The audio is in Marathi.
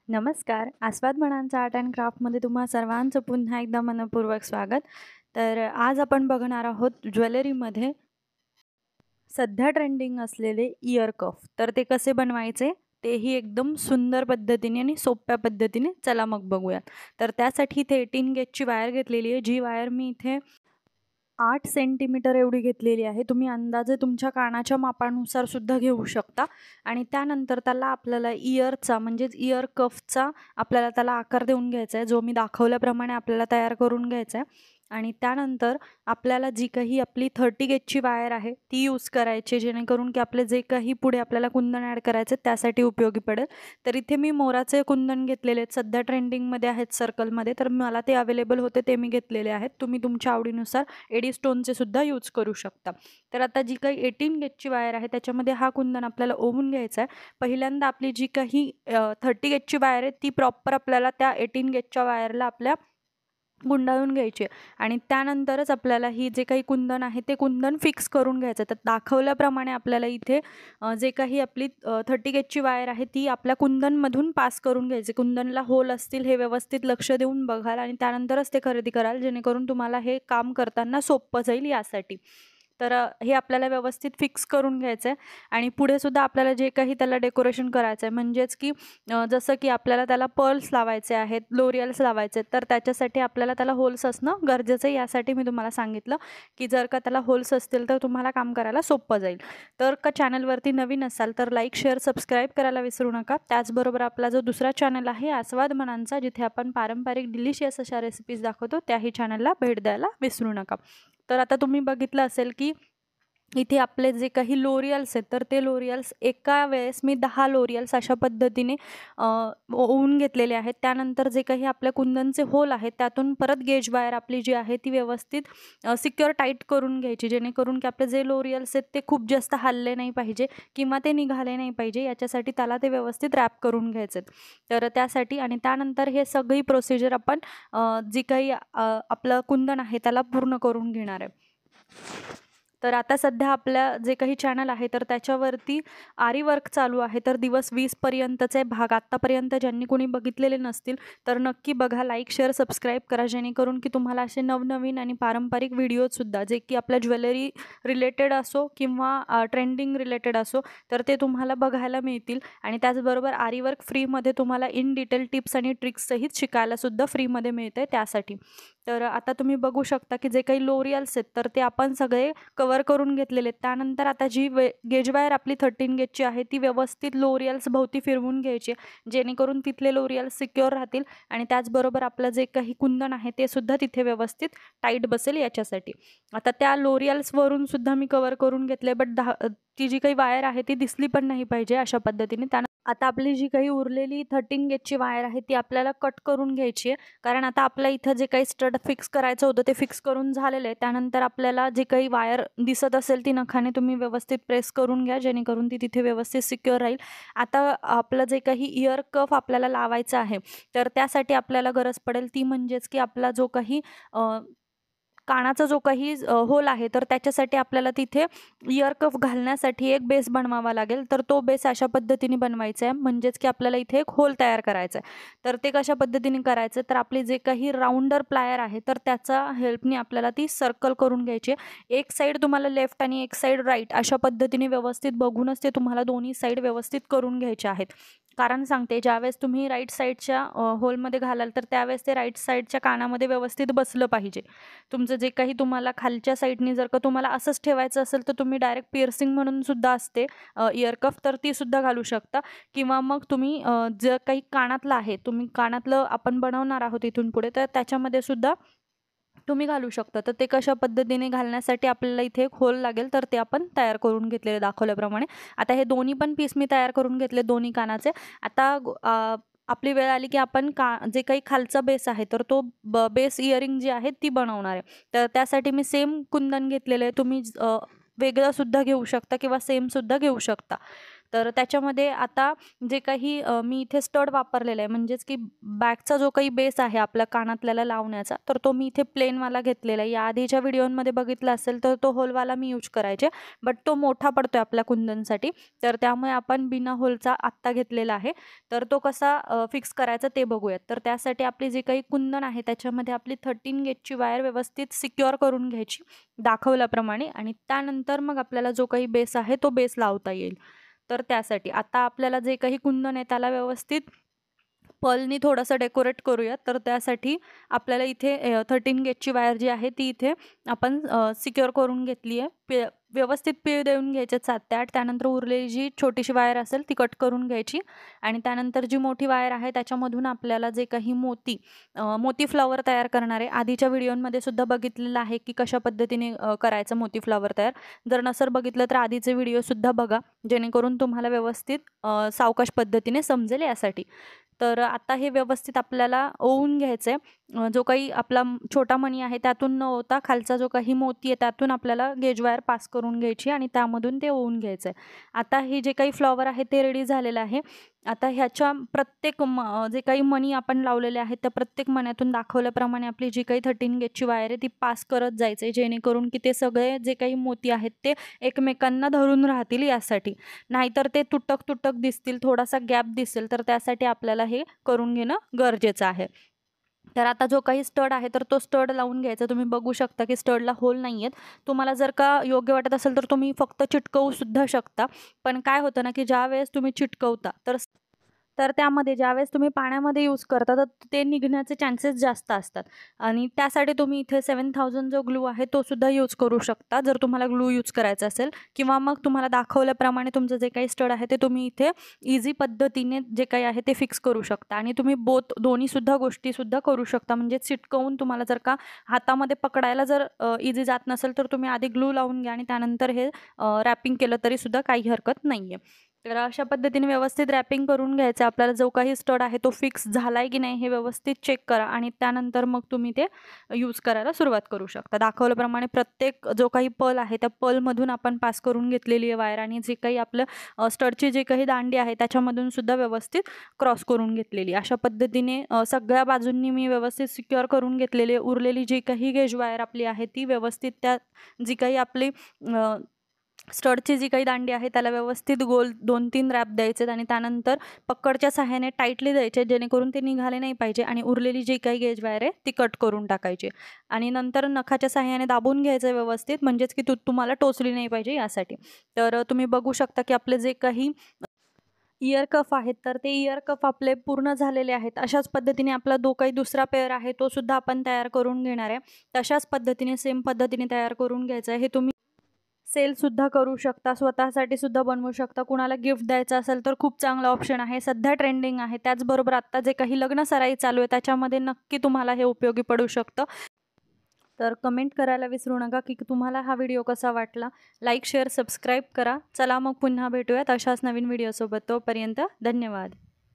नमस्कार. आस्वाद म्हणांचा आर्ट अँड क्राफ्टमध्ये तुम्हा सर्वांचं पुन्हा एकदा मनःपूर्वक स्वागत. तर आज आपण बघणार आहोत ज्वेलरीमध्ये सध्या ट्रेंडिंग असलेले इयर कफ. तर ते कसे बनवायचे तेही एकदम सुंदर पद्धतीने आणि सोप्या पद्धतीने चला मग बघूयात. तर त्यासाठी इथे 18 गेजची वायर घेतलेली आहे. जी वायर मी इथे 8 सेंटीमीटर एवढी घेतलेली आहे. तुम्ही अंदाजे तुमच्या कानाच्या मापानुसार सुद्धा घेऊ शकता. आणि त्यानंतर त्याला आपल्याला इयरचा म्हणजेच इयर कफचा आपल्याला त्याला आकार देऊन घ्यायचा आहे, जो मी दाखवल्याप्रमाणे आपल्याला तयार करून घ्यायचा आहे. आणि त्यानंतर आपल्याला जी काही आपली 30 गेजची वायर आहे ती यूज करायची, जेणेकरून की आपले जे काही पुढे आपल्याला कुंदन ॲड करायचे त्यासाठी उपयोगी पडेल. तर इथे मी मोराचे कुंदन घेतलेले आहेत, सध्या ट्रेंडिंगमध्ये आहेत सर्कलमध्ये, तर मला ते अवेलेबल होते ते मी घेतलेले आहेत. तुम्ही तुमच्या आवडीनुसार एडी स्टोनचे सुद्धा यूज करू शकता. तर आता जी काही 18 गेजची वायर आहे त्याच्यामध्ये हा कुंदन आपल्याला ओवून घ्यायचा आहे. पहिल्यांदा आपली जी काही 30 गेजची वायर आहे ती प्रॉपर आपल्याला त्या 18 गेजच्या वायरला आपल्या गुंडाळून घ्यायची आहे. आणि त्यानंतरच आपल्याला ही जे काही कुंदन आहे ते कुंदन फिक्स करून घ्यायचं. तर दाखवल्याप्रमाणे आपल्याला इथे जे काही आपली 30 गेजची वायर आहे ती आपल्या कुंदनमधून पास करून घ्यायची. कुंदनला होल असतील हे व्यवस्थित लक्ष देऊन बघाल आणि त्यानंतरच ते खरेदी कराल, जेणेकरून तुम्हाला हे काम करताना सोपं जाईल यासाठी. तर हे आपल्याला व्यवस्थित फिक्स करून घ्यायचं आहे. आणि पुढे सुद्धा आपल्याला जे काही त्याला डेकोरेशन करायचं आहे, म्हणजेच की जसं की आपल्याला त्याला पर्ल्स लावायचे आहेत, लोरियल्स लावायचे आहेत, तर त्याच्यासाठी आपल्याला त्याला होल्स असणं गरजेचं आहे. यासाठी मी तुम्हाला सांगितलं की जर का त्याला होल्स असतील तर तुम्हाला काम करायला सोपं जाईल. तर का चॅनलवरती नवीन असाल तर लाईक, शेअर, सबस्क्राईब करायला विसरू नका. त्याचबरोबर आपला जो दुसरा चॅनल आहे आस्वाद म्हणांचा, जिथे आपण पारंपरिक डिलिशियस अशा रेसिपीज दाखवतो, त्याही चॅनलला भेट द्यायला विसरू नका. तर आता तुम्ही बघितलं असेल की इथे आपले जे काही लोरियल्स आहेत तर ते लोरियल्स एका वेळेस मी 10 लोरियल्स अशा पद्धतीने ओवून घेतलेले आहेत. त्यानंतर जे काही आपल्या कुंदनचे होल आहेत त्यातून परत गेज वायर आपली जी आहे ती व्यवस्थित सिक्युअर टाईट करून घ्यायची, जेणेकरून की आपले जे लोरियल्स आहेत ते खूप जास्त हलले नाही पाहिजे किंवा ते निघाले नाही पाहिजे. याच्यासाठी त्याला ते व्यवस्थित रॅप करून घ्यायचे. तर त्यासाठी आणि त्यानंतर हे सगळी प्रोसिजर आपण जी काही आपलं कुंदन आहे त्याला पूर्ण करून घेणार आहे. तर आता सध्या आपल्या जे काही चॅनल आहे तर त्याच्यावरती आरी वर्क चालू आहे. तर दिवस 20 पर्यंतचे भाग आत्तापर्यंत ज्यांनी कोणी बघितलेले नसतील तर नक्की बघा. लाईक, शेअर, सबस्क्राईब करा, जेणेकरून की तुम्हाला असे नवनवीन आणि पारंपरिक व्हिडिओसुद्धा जे की आपल्या ज्वेलरी रिलेटेड असो किंवा ट्रेंडिंग रिलेटेड असो तर ते तुम्हाला बघायला मिळतील. आणि त्याचबरोबर आरी वर्क फ्रीमध्ये तुम्हाला इन डिटेल टिप्स आणि ट्रिक्ससहित शिकायलासुद्धा फ्रीमध्ये मिळते त्यासाठी. तर आता तुम्ही बघू शकता की जे काही लोरियल्स आहेत तर ते आपण सगळे कवर करून घेतलेले आहेत. त्यानंतर आता जी गेज वायर आपली 13 गेजची आहे ती व्यवस्थित लोरियल्स भोवती फिरवून घ्यायची, जेणेकरून तिथले लोरियल्स सिक्युअर राहतील आणि त्याचबरोबर आपलं जे काही कुंदन आहे ते सुद्धा तिथे व्यवस्थित टाईट बसेल याच्यासाठी. आता त्या लोरियल्सवरून सुद्धा मी कवर करून घेतले, बट ती जी काही वायर आहे ती दिसली पण नाही पाहिजे अशा पद्धतीने. आता आपली जी काही उरलेली 13 गेजची वायर आहे ती आपल्याला कट करून घ्यायची आहे. कारण आता आपल्या इथं जे काही स्टड फिक्स करायचं होतं ते फिक्स करून झालेलं आहे. त्यानंतर आपल्याला जी काही वायर दिसत असेल ती नखाने तुम्ही व्यवस्थित प्रेस करून घ्या, जेणेकरून ती तिथे व्यवस्थित सिक्युअर राहील. आता आपलं जे काही इयर कफ आपल्याला लावायचं आहे तर त्यासाठी आपल्याला गरज पडेल ती म्हणजेच की आपला जो काही कानाचा जो काही होल आहे तर त्याच्यासाठी आपल्याला तिथे इयर कफ घालण्यासाठी एक बेस बनवावा लागेल. तर तो बेस अशा पद्धतीने बनवायचा आहे, म्हणजेच की आपल्याला इथे एक होल तयार करायचा आहे. तर ते कशा पद्धतीने करायचं, तर आपली जे काही राऊंडर प्लायर आहे तर त्याचा हेल्पने आपल्याला ती सर्कल करून घ्यायची आहे. एक साईड तुम्हाला लेफ्ट आणि एक साईड राईट अशा पद्धतीने व्यवस्थित बघूनच ते तुम्हाला दोन्ही साईड व्यवस्थित करून घ्यायचे आहेत. कारण सांगते, ज्यावेळेस तुम्ही राईट साईडच्या होलमध्ये घालाल तर त्यावेळेस ते राईट साईडच्या कानामध्ये व्यवस्थित बसलं पाहिजे. तुमचं जे काही तुम्हाला खालच्या साईडनी जर का तुम्हाला असंच ठेवायचं असेल तर तुम्ही डायरेक्ट पिअर्सिंग म्हणून सुद्धा असते इयर कफ, तर ती सुद्धा घालू शकता. किंवा मग तुम्ही जे काही कानातलं आहे, तुम्ही कानातलं आपण बनवणार आहोत इथून पुढे, तर त्याच्यामध्ये सुद्धा तुम्ही घालू शकता. तर ते कशा पद्धतीने घालण्यासाठी आपल्याला इथे एक होल लागेल, तर ते आपण तयार करून घेतलेले दाखवल्याप्रमाणे. आता हे दोन्ही पण पीस मी तयार करून घेतले दोन्ही कानाचे. आता आपली वेळ आली की आपण जे काही खालचा बेस आहे तर तो बेस इयरिंग जी आहे ती बनवणार आहे. तर त्यासाठी मी सेम कुंदन घेतलेलं आहे. तुम्ही वेगळं सुद्धा घेऊ शकता किंवा सेम सुद्धा घेऊ शकता. तर त्याच्यामध्ये आता जे काही मी इथे स्टड वापरलेला आहे, म्हणजेच की बॅगचा जो काही बेस आहे आपल्या कानातल्याला लावण्याचा, तर तो मी इथे प्लेनवाला घेतलेला आहे. या आधीच्या व्हिडिओमध्ये बघितला असेल तर तो होलवाला मी यूज करायचे, बट तो मोठा पडतोय आपल्या कुंदनसाठी, तर त्यामुळे आपण बिना होलचा आत्ता घेतलेला आहे. तर तो कसा फिक्स करायचा ते बघूयात. तर त्यासाठी आपली जी काही कुंदन आहे त्याच्यामध्ये आपली 13 गेजची वायर व्यवस्थित सिक्युअर करून घ्यायची दाखवल्याप्रमाणे, आणि त्यानंतर मग आपल्याला जो काही बेस आहे तो बेस लावता येईल. तर त्यासाठी आता आपल्याला जे काही कुंदन आहे त्याला व्यवस्थित पर्लनी थोडंसं डेकोरेट करूयात. तर त्यासाठी आपल्याला इथे 13 गेजची वायर जी आहे ती इथे आपण सिक्युअर करून घेतली आहे. व्यवस्थित पीळ देऊन घ्यायचे 7 ते 8. त्यानंतर उरलेली जी छोटीशी वायर असेल ती कट करून घ्यायची, आणि त्यानंतर जी मोठी वायर आहे त्याच्यामधून आपल्याला जे काही मोती फ्लॉवर तयार करणार आहे. आधीच्या व्हिडिओमध्ये सुद्धा बघितलेलं आहे की कशा पद्धतीने करायचं मोती फ्लॉवर तयार. जर नसेल बघितलं तर आधीचे व्हिडिओसुद्धा बघा, जेणेकरून तुम्हाला व्यवस्थित सावकाश पद्धतीने समजेल यासाठी. तर आता हे व्यवस्थित आपल्याला ओवून घ्यायचं आहे. जो काही आपला छोटा मणी आहे त्यातून न ओवता खालचा जो काही मोती आहे त्यातून आपल्याला गेज वायर पास करून घ्यायची आणि त्यामधून ते ओवून घ्यायचं आहे. आता हे जे काही फ्लॉवर आहे ते रेडी झालेलं आहे. आता ह्याच्या प्रत्येक जे काही मणी आपण लावलेले आहेत त्या प्रत्येक मण्यातून दाखवल्याप्रमाणे आपली जी काही 13 गेजची वायर आहे ती पास करत जायचं आहे, जेणेकरून की ते सगळे जे काही मोती आहेत ते एकमेकांना धरून राहतील यासाठी. नाहीतर ते तुटक दिसतील, थोडासा गॅप दिसेल, तर त्यासाठी आपल्याला हे करून घेणं गरजेचं आहे. तर आता जो काही स्टड आहे तर तो स्टड लावून घ्यायचा. तुम्ही बघू शकता की स्टडला होल नाही आहेत. तुम्हाला जर का योग्य वाटत असेल तर तुम्ही फक्त चिटकवू सुद्धा शकता. पण काय होतं ना की ज्यावेळेस तुम्ही चिटकवता तर त्यामध्ये ज्यावेळेस तुम्ही पाण्यामध्ये यूज करता तर ते निघण्याचे चान्सेस जास्त असतात, आणि त्यासाठी तुम्ही इथे 7000 जो ग्लू आहे तो सुद्धा यूज करू शकता जर तुम्हाला ग्लू यूज करायचा असेल, किंवा मग तुम्हाला दाखवल्याप्रमाणे तुमचं जे काही स्टड आहे ते तुम्ही इथे इझी पद्धतीने जे काही आहे ते फिक्स करू शकता. आणि तुम्ही दोन्हीसुद्धा गोष्टीसुद्धा करू शकता. म्हणजे चिटकवून तुम्हाला जर का हातामध्ये पकडायला जर इझी जात नसेल तर तुम्ही आधी ग्लू लावून घ्या आणि त्यानंतर हे रॅपिंग केलं तरीसुद्धा काही हरकत नाही आहे. तर अशा पद्धतीने व्यवस्थित रॅपिंग करून घ्यायचं. आपल्याला जो काही स्टड आहे तो फिक्स झाला आहे की नाही हे व्यवस्थित चेक करा, आणि त्यानंतर मग तुम्ही ते यूज करायला सुरुवात करू शकता. दाखवल्याप्रमाणे प्रत्येक जो काही पर्ल आहे त्या पर्लमधून आपण पास करून घेतलेली आहे वायर, आणि जे काही आपलं स्टडची जे काही दांडी आहे त्याच्यामधून सुद्धा व्यवस्थित क्रॉस करून घेतलेली. अशा पद्धतीने सगळ्या बाजूंनी मी व्यवस्थित सिक्युअर करून घेतलेली. उरलेली जी काही गेज वायर आपली आहे ती व्यवस्थित त्या जी काही आपली स्टडची जी काही दांडी आहे त्याला व्यवस्थित गोल 2-3 रॅप द्यायचे, आणि त्यानंतर पकडच्या सहाय्याने टाईटली द्यायचे, जेणेकरून ते निघाले नाही पाहिजे, आणि उरलेली जी काही गेज वायर आहे ती कट करून टाकायची, आणि नंतर नखाच्या सहाय्याने दाबून घ्यायचं व्यवस्थित, म्हणजेच की तुम्हाला टोचली नाही पाहिजे यासाठी. तर तुम्ही बघू शकता की आपले जे काही इयर कफ आहेत तर ते इयर कफ आपले पूर्ण झालेले आहेत. अशाच पद्धतीने आपला जो काही दुसरा पेअर आहे तो सुद्धा आपण तयार करून घेणार आहे. तशाच पद्धतीने सेम पद्धतीने तयार करून घ्यायचं आहे. हे तुम्ही सेलसुद्धा करू शकता, स्वतःसाठी सुद्धा बनवू शकता. कुणाला गिफ्ट द्यायचं असेल तर खूप चांगला ऑप्शन आहे. सध्या ट्रेंडिंग आहे. त्याचबरोबर आत्ता जे काही लग्न सराई चालू आहे त्याच्यामध्ये नक्की तुम्हाला हे उपयोगी पडू शकतं. तर कमेंट करायला विसरू नका की तुम्हाला हा व्हिडिओ कसा वाटला. लाईक, शेअर, सबस्क्राईब करा. चला मग पुन्हा भेटूयात अशाच नवीन व्हिडिओसोबत. तोपर्यंत धन्यवाद.